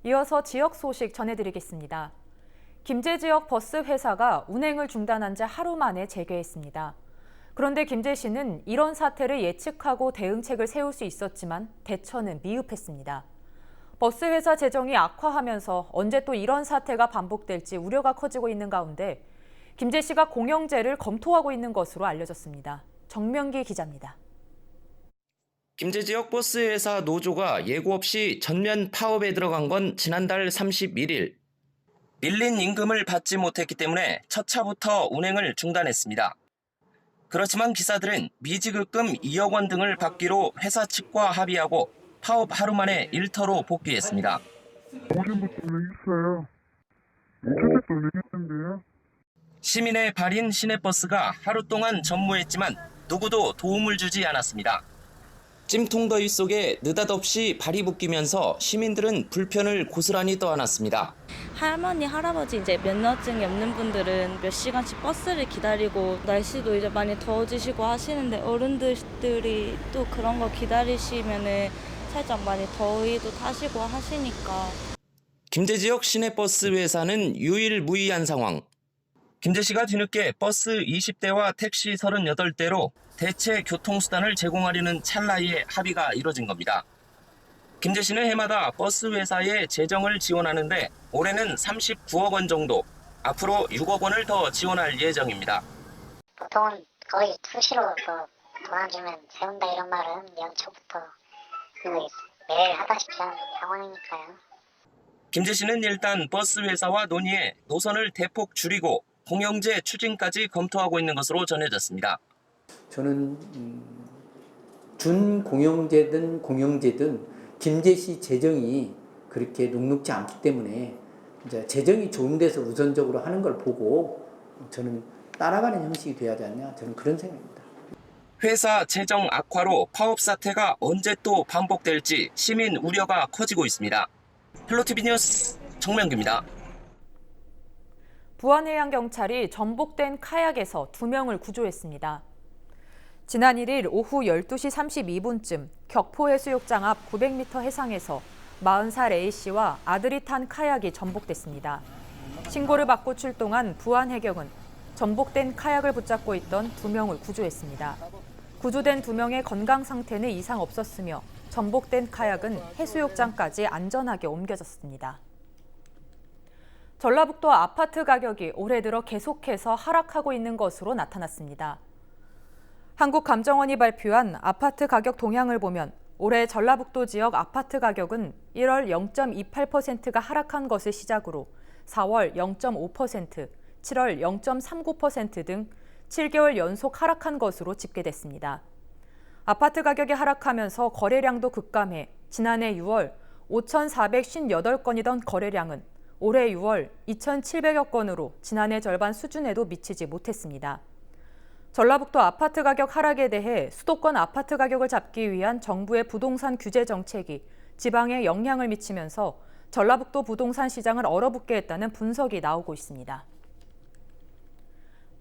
이어서 지역 소식 전해드리겠습니다. 김제 지역 버스 회사가 운행을 중단한 지 하루 만에 재개했습니다. 그런데 김제시는 이런 사태를 예측하고 대응책을 세울 수 있었지만 대처는 미흡했습니다. 버스 회사 재정이 악화하면서 언제 또 이런 사태가 반복될지 우려가 커지고 있는 가운데 김제시가 공영제를 검토하고 있는 것으로 알려졌습니다. 정명기 기자입니다. 김제 지역 버스 회사 노조가 예고 없이 전면 파업에 들어간 건 지난달 31일. 밀린 임금을 받지 못했기 때문에 첫 차부터 운행을 중단했습니다. 그렇지만 기사들은 미지급금 2억 원 등을 받기로 회사 측과 합의하고 파업 하루 만에 일터로 복귀했습니다. 어제부터 내겠어요. 어제부터 내겠는데요. 시민의 발인 시내버스가 하루 동안 전무했지만 누구도 도움을 주지 않았습니다. 찜통더위 속에 느닷없이 발이 묶이면서 시민들은 불편을 고스란히 떠안았습니다. 할머니, 할아버지 이제 면허증이 없는 분들은 몇 시간씩 버스를 기다리고 날씨도 이제 많이 더워지시고 하시는데 어른들이 또 그런 거 기다리시면은 살짝 많이 더위도 타시고 하시니까. 김제 지역 시내버스 회사는 유일무이한 상황. 김제시가 뒤늦게 버스 20대와 택시 38대로 대체 교통수단을 제공하려는 찰나에 합의가 이뤄진 겁니다. 김제시는 해마다 버스 회사에 재정을 지원하는데 올해는 39억 원 정도, 앞으로 6억 원을 더 지원할 예정입니다. 보통은 거의 수시로 도와주면 세운다 이런 말은 연초부터 매일 하다시피 하는 상황이니까요. 김제시는 일단 버스 회사와 논의해 노선을 대폭 줄이고 공영제 추진까지 검토하고 있는 것으로 전해졌습니다. 저는 준공영제든 공영제든 김제시 재정이 그렇게 녹록지 않기 때문에 이제 재정이 좋은 데서 우선적으로 하는 걸 보고 저는 따라가는 형식이 돼야 하지 않냐, 저는 그런 생각입니다. 회사 재정 악화로 파업 사태가 언제 또 반복될지 시민 우려가 커지고 있습니다. 헬로티비 뉴스 정명규입니다. 부안해양경찰이 전복된 카약에서 2명을 구조했습니다. 지난 1일 오후 12시 32분쯤 격포해수욕장 앞 900m 해상에서 40살 A씨와 아들이 탄 카약이 전복됐습니다. 신고를 받고 출동한 부안해경은 전복된 카약을 붙잡고 있던 2명을 구조했습니다. 구조된 2명의 건강 상태는 이상 없었으며 전복된 카약은 해수욕장까지 안전하게 옮겨졌습니다. 전라북도 아파트 가격이 올해 들어 계속해서 하락하고 있는 것으로 나타났습니다. 한국감정원이 발표한 아파트 가격 동향을 보면 올해 전라북도 지역 아파트 가격은 1월 0.28%가 하락한 것을 시작으로 4월 0.5%, 7월 0.39% 등 7개월 연속 하락한 것으로 집계됐습니다. 아파트 가격이 하락하면서 거래량도 급감해 지난해 6월 5,458건이던 거래량은 올해 6월 2,700여 건으로 지난해 절반 수준에도 미치지 못했습니다. 전라북도 아파트 가격 하락에 대해 수도권 아파트 가격을 잡기 위한 정부의 부동산 규제 정책이 지방에 영향을 미치면서 전라북도 부동산 시장을 얼어붙게 했다는 분석이 나오고 있습니다.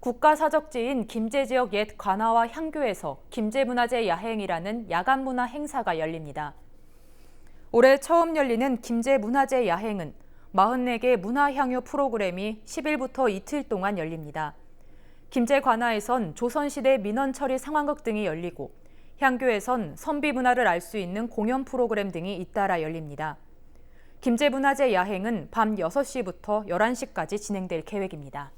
국가사적지인 김제 지역 옛 관아와 향교에서 김제문화제 야행이라는 야간 문화 행사가 열립니다. 올해 처음 열리는 김제문화제 야행은 44개 문화향유 프로그램이 10일부터 이틀 동안 열립니다. 김제 관아에선 조선시대 민원 처리 상황극 등이 열리고 향교에선 선비 문화를 알 수 있는 공연 프로그램 등이 잇따라 열립니다. 김제문화제 야행은 밤 6시부터 11시까지 진행될 계획입니다.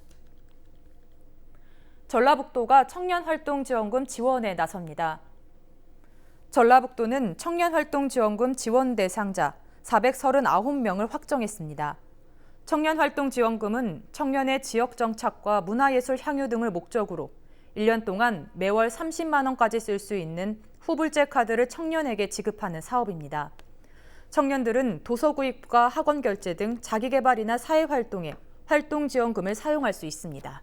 전라북도가 청년활동지원금 지원에 나섭니다. 전라북도는 청년활동지원금 지원 대상자 439명을 확정했습니다. 청년활동지원금은 청년의 지역정착과 문화예술 향유 등을 목적으로 1년 동안 매월 30만 원까지 쓸 수 있는 후불제 카드를 청년에게 지급하는 사업입니다. 청년들은 도서구입과 학원 결제 등 자기개발이나 사회활동에 활동지원금을 사용할 수 있습니다.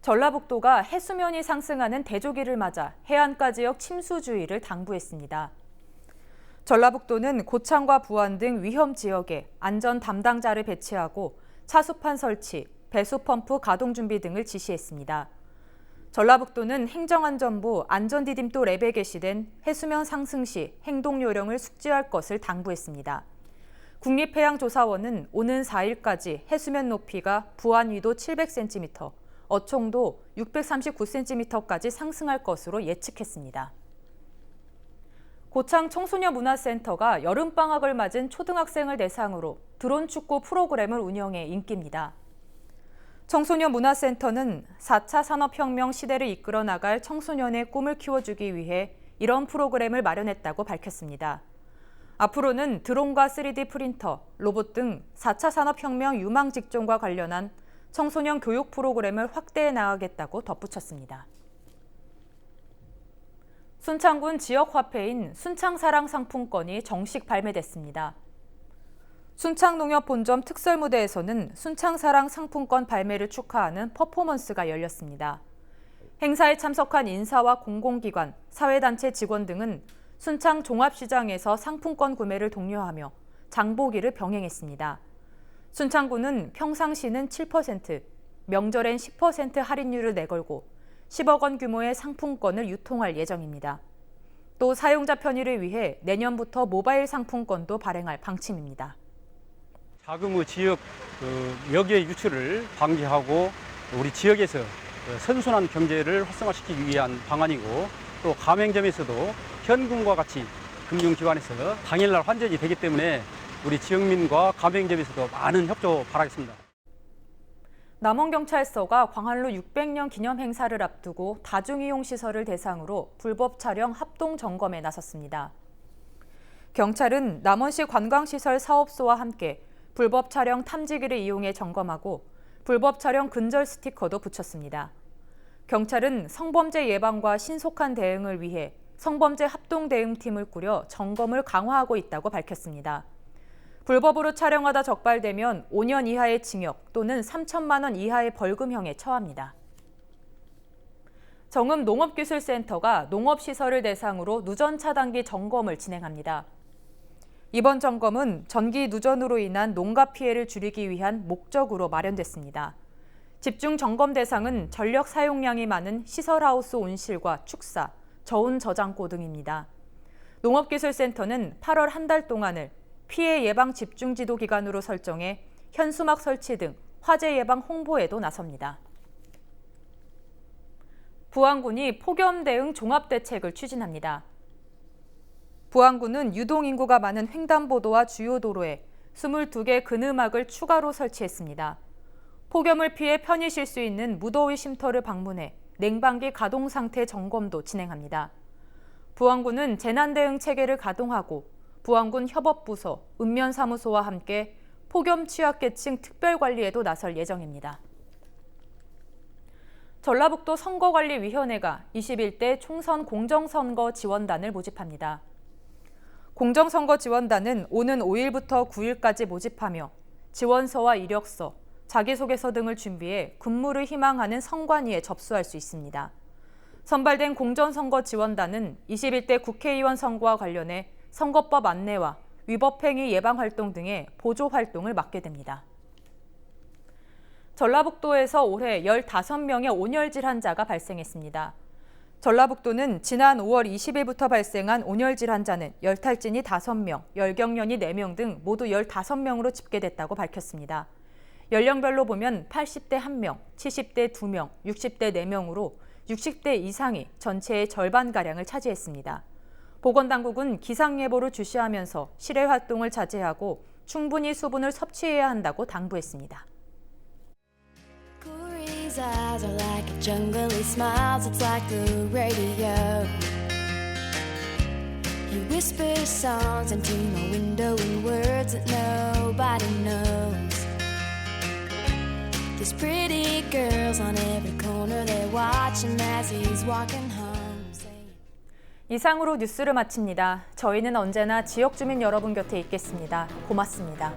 전라북도가 해수면이 상승하는 대조기를 맞아 해안가 지역 침수주의를 당부했습니다. 전라북도는 고창과 부안 등 위험 지역에 안전 담당자를 배치하고 차수판 설치, 배수 펌프 가동 준비 등을 지시했습니다. 전라북도는 행정안전부 안전디딤돌 앱에 게시된 해수면 상승 시 행동 요령을 숙지할 것을 당부했습니다. 국립해양조사원은 오는 4일까지 해수면 높이가 부안 위도 700cm, 어촌도 639cm까지 상승할 것으로 예측했습니다. 고창 청소년문화센터가 여름방학을 맞은 초등학생을 대상으로 드론 축구 프로그램을 운영해 인기입니다. 청소년문화센터는 4차 산업혁명 시대를 이끌어 나갈 청소년의 꿈을 키워주기 위해 이런 프로그램을 마련했다고 밝혔습니다. 앞으로는 드론과 3D 프린터, 로봇 등 4차 산업혁명 유망 직종과 관련한 청소년 교육 프로그램을 확대해 나가겠다고 덧붙였습니다. 순창군 지역화폐인 순창사랑 상품권이 정식 발매됐습니다. 순창농협본점 특설무대에서는 순창사랑 상품권 발매를 축하하는 퍼포먼스가 열렸습니다. 행사에 참석한 인사와 공공기관, 사회단체 직원 등은 순창 종합시장에서 상품권 구매를 독려하며 장보기를 병행했습니다. 순창군은 평상시는 7%, 명절엔 10% 할인율을 내걸고 10억 원 규모의 상품권을 유통할 예정입니다. 또 사용자 편의를 위해 내년부터 모바일 상품권도 발행할 방침입니다. 자금의 지역 역의 유출을 방지하고 우리 지역에서 선순환 경제를 활성화시키기 위한 방안이고, 또 가맹점에서도 현금과 같이 금융기관에서 당일날 환전이 되기 때문에 우리 지역민과 가맹점에서도 많은 협조 바라겠습니다. 남원경찰서가 광안루 600년 기념 행사를 앞두고 다중이용시설을 대상으로 불법 촬영 합동 점검에 나섰습니다. 경찰은 남원시 관광시설 사업소와 함께 불법 촬영 탐지기를 이용해 점검하고 불법 촬영 근절 스티커도 붙였습니다. 경찰은 성범죄 예방과 신속한 대응을 위해 성범죄 합동대응팀을 꾸려 점검을 강화하고 있다고 밝혔습니다. 불법으로 촬영하다 적발되면 5년 이하의 징역 또는 3천만 원 이하의 벌금형에 처합니다. 정읍 농업기술센터가 농업시설을 대상으로 누전 차단기 점검을 진행합니다. 이번 점검은 전기 누전으로 인한 농가 피해를 줄이기 위한 목적으로 마련됐습니다. 집중 점검 대상은 전력 사용량이 많은 시설하우스 온실과 축사, 저온 저장고 등입니다. 농업기술센터는 8월 한 달 동안을 피해 예방 집중 지도 기간으로 설정해 현수막 설치 등 화재 예방 홍보에도 나섭니다. 부안군이 폭염 대응 종합 대책을 추진합니다. 부안군은 유동인구가 많은 횡단보도와 주요 도로에 22개 그늘막을 추가로 설치했습니다. 폭염을 피해 편히 쉴 수 있는 무더위 쉼터를 방문해 냉방기 가동 상태 점검도 진행합니다. 부안군은 재난대응 체계를 가동하고 부안군 협업부서, 읍면사무소와 함께 폭염 취약계층 특별관리에도 나설 예정입니다. 전라북도 선거관리위원회가 21대 총선 공정선거 지원단을 모집합니다. 공정선거 지원단은 오는 5일부터 9일까지 모집하며 지원서와 이력서, 자기소개서 등을 준비해 근무를 희망하는 선관위에 접수할 수 있습니다. 선발된 공정선거 지원단은 21대 국회의원 선거와 관련해 선거법 안내와 위법행위 예방 활동 등의 보조 활동을 맡게 됩니다. 전라북도에서 올해 15명의 온열질 환자가 발생했습니다. 전라북도는 지난 5월 20일부터 발생한 온열질 환자는 열탈진이 5명, 열경련이 4명 등 모두 15명으로 집계됐다고 밝혔습니다. 연령별로 보면 80대 1명, 70대 2명, 60대 4명으로 60대 이상이 전체의 절반가량을 차지했습니다. 보건당국은 기상예보를 주시하면서 실외 활동을 자제하고 충분히 수분을 섭취해야 한다고 당부했습니다. His eyes are like a jungle, he smiles, it's like the radio. He whispers songs into my window in words that nobody knows. There's pretty girls on every corner, they watch him as he's walking home. 이상으로 뉴스를 마칩니다. 저희는 언제나 지역 주민 여러분 곁에 있겠습니다. 고맙습니다.